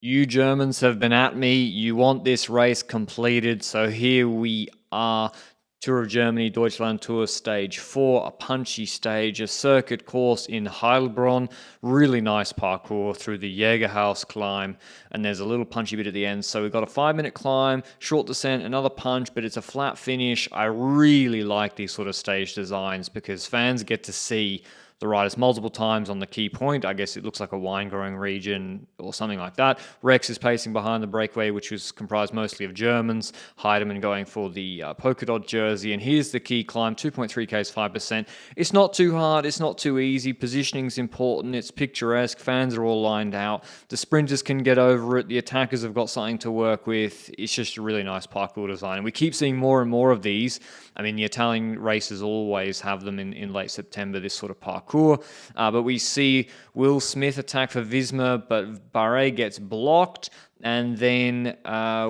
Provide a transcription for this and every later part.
You Germans have been at me. You want this race completed. So here we are. Tour of Germany, Deutschland Tour Stage 4, a punchy stage, a circuit course in Heilbronn. Really nice parkour through the Jägerhaus climb, and there's a little punchy bit at the end. So we've got a 5-minute climb, short descent, another punch, but it's a flat finish. I really like these sort of stage designs because fans get to see the riders multiple times on the key point. I guess it looks like a wine-growing region or something like that. Rex is pacing behind the breakaway, which was comprised mostly of Germans. Heidemann going for the polka dot jersey. And here's the key climb, 2.3 Ks, 5%. It's not too hard. It's not too easy. Positioning's important. It's picturesque. Fans are all lined out. The sprinters can get over it. The attackers have got something to work with. It's just a really nice parkour design. And we keep seeing more and more of these. I mean, the Italian races always have them in late September, this sort of parkour. But we see Will Smith attack for Visma, but Barret gets blocked. And then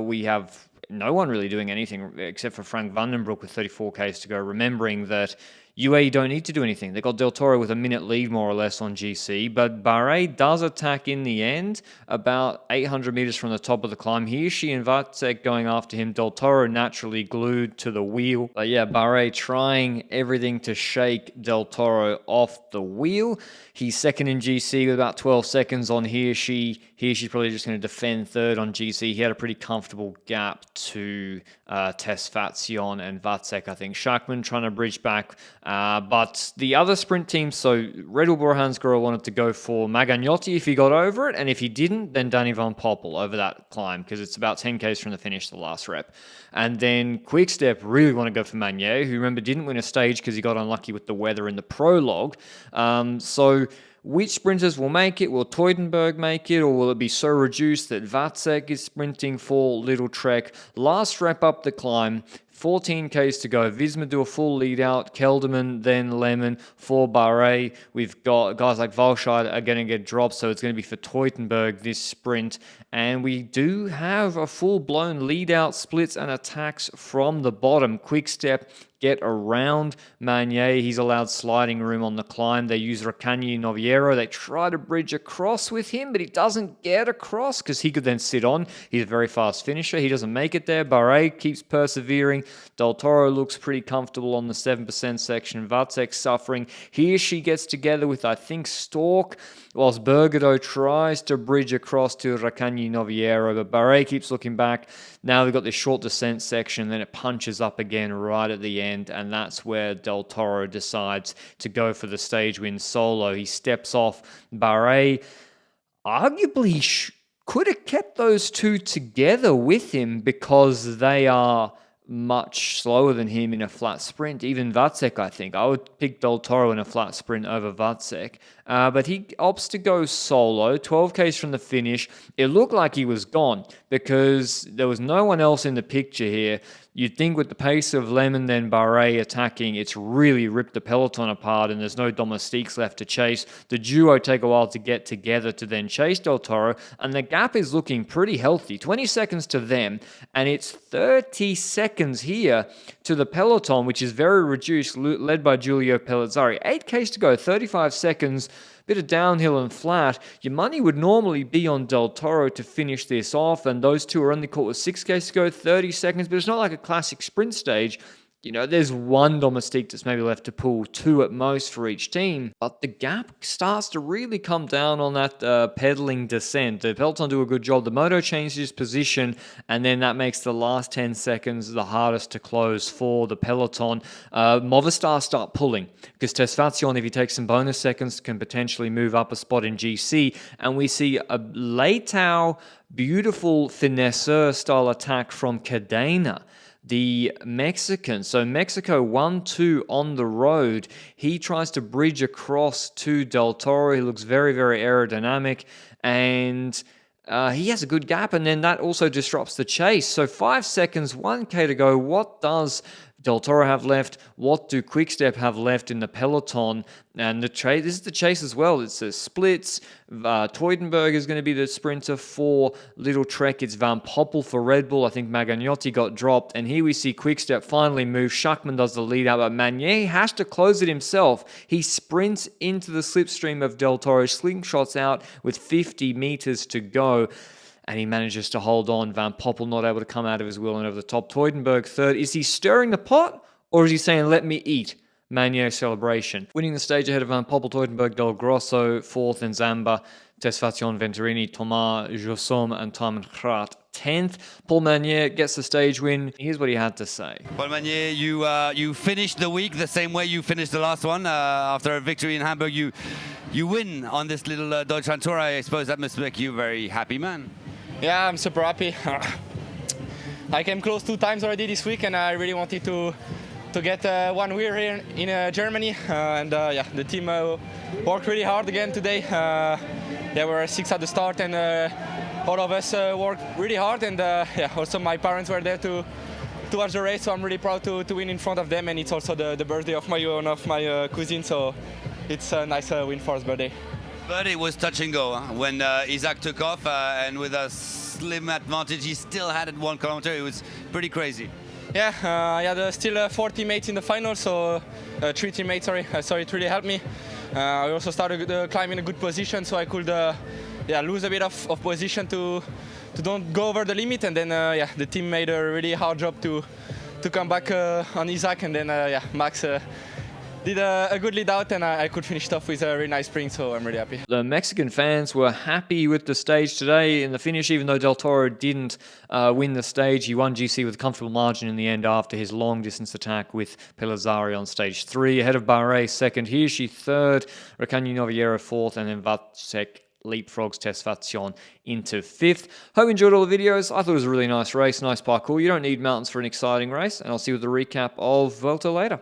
we have no one really doing anything except for Frank Vandenbroek with 34 Ks to go, remembering that UAE don't need to do anything. They got Del Toro with a minute lead, more or less, on GC, but Barret does attack in the end, about 800 meters from the top of the climb. Hirschi and Vacek going after him. Del Toro naturally glued to the wheel. But yeah, Barret trying everything to shake Del Toro off the wheel. He's second in GC with about 12 seconds on Hirschi. Hirschi's probably just going to defend third on GC. He had a pretty comfortable gap to Tesfatsion and Vacek, I think. Schachmann trying to bridge back. But the other sprint teams, so Red Bull Bora-Hansgrohe wanted to go for Magagnotti if he got over it, and if he didn't, then Danny Van Poppel over that climb, because it's about 10 Ks from the finish, the last rep. And then Quickstep really want to go for Magnier, who, remember, didn't win a stage because he got unlucky with the weather in the prologue. So which sprinters will make it? Will Teutenberg make it, or will it be so reduced that Vacek is sprinting for Little Trek? Last rep up the climb, 14 Ks to go. Visma do a full lead out. Kelderman, then Lemon for Barret. We've got guys like Valscheid are going to get dropped, so it's going to be for Teutenberg this sprint. And we do have a full-blown lead out, splits and attacks from the bottom. Quickstep get around Magnier. He's allowed sliding room on the climb. They use Racagni Noviero. They try to bridge across with him, but he doesn't get across because he could then sit on. He's a very fast finisher. He doesn't make it there. Barret keeps persevering. Del Toro looks pretty comfortable on the 7% section. Vacek suffering. Hirschi gets together with, I think, Stork, whilst Bergado tries to bridge across to Racagni Noviero, but Barret keeps looking back. Now we've got this short descent section, then it punches up again right at the end, and that's where Del Toro decides to go for the stage win solo. He steps off. Barret arguably could have kept those two together with him because they are much slower than him in a flat sprint. Even Vacek, I think. I would pick Del Toro in a flat sprint over Vacek. But he opts to go solo, 12 Ks from the finish. It looked like he was gone because there was no one else in the picture here. You'd think with the pace of Lemon then Barret attacking, it's really ripped the peloton apart and there's no domestiques left to chase. The duo take a while to get together to then chase Del Toro, and the gap is looking pretty healthy. 20 seconds to them, and it's 30 seconds here to the peloton, which is very reduced, led by Giulio Pellizzari. 8 Ks to go, 35 seconds. Bit of downhill and flat. Your money would normally be on Del Toro to finish this off, and those two are only caught with 6 Ks to go, 30 seconds, but it's not like a classic sprint stage. You know, there's one domestique that's maybe left to pull, 2 at most for each team. But the gap starts to really come down on that pedaling descent. The peloton do a good job. The moto changes position, and then that makes the last 10 seconds the hardest to close for the peloton. Movistar start pulling, because Tesfatsion, if he takes some bonus seconds, can potentially move up a spot in GC. And we see a Leitao, beautiful finesseur-style attack from Cadena, the Mexican. So Mexico 1-2 on the road. He tries to bridge across to Del Toro. He looks very, very aerodynamic, and he has a good gap, and then that also disrupts the chase. So 5 seconds, 1K to go. What does Del Toro have left? What do Quickstep have left in the peloton? And this is the chase as well. It's a splits. Teutenberg is going to be the sprinter for Little Trek. It's Van Poppel for Red Bull. I think Magagnotti got dropped. And here we see Quickstep finally move. Schachmann does the lead out, but Magnier has to close it himself. He sprints into the slipstream of Del Toro, slingshots out with 50 meters to go. and he manages to hold on. Van Poppel not able to come out of his wheel and over the top. Teutenberg third. Is he stirring the pot, or is he saying, let me eat? Manier celebration. Winning the stage ahead of Van Poppel, Teutenberg, Del Grosso, fourth, and Zamba, Tesfacion, Venturini, Thomas, Jossom, and Timon Krat 10th. Paul Manier gets the stage win. Here's what he had to say. Paul Manier, you finished the week the same way you finished the last one. After a victory in Hamburg, you win on this little Deutschland Tour. I suppose that must make you very happy, man. Yeah, I'm super happy. I came close 2 times already this week, and I really wanted to get one win here in Germany. Yeah, the team worked really hard again today. There were 6 at the start, and all of us worked really hard. And yeah, also my parents were there to watch the race, so I'm really proud to win in front of them. And it's also the birthday of one of my cousin, so it's a nice win for his birthday. But it was touch and go when Isaac took off, and with a slim advantage, he still had it 1 kilometer. It was pretty crazy. Yeah, I had still 4 teammates in the final, so 3 teammates, sorry. So it really helped me. I also started climbing in a good position, so I could lose a bit of position to don't go over the limit. And then yeah, the team made a really hard job to come back on Isaac, and then yeah, Max did a good lead out, and I could finish it off with a really nice sprint, so I'm really happy. The Mexican fans were happy with the stage today in the finish, even though Del Toro didn't win the stage. He won GC with a comfortable margin in the end after his long-distance attack with Pelazari on stage 3. Ahead of Barret second, Hirschi third, Recagni Noviero fourth, and then Vacek leapfrogs Tesfacion into 5th. Hope you enjoyed all the videos. I thought it was a really nice race, nice parkour. You don't need mountains for an exciting race, and I'll see you with the recap of Vuelta later.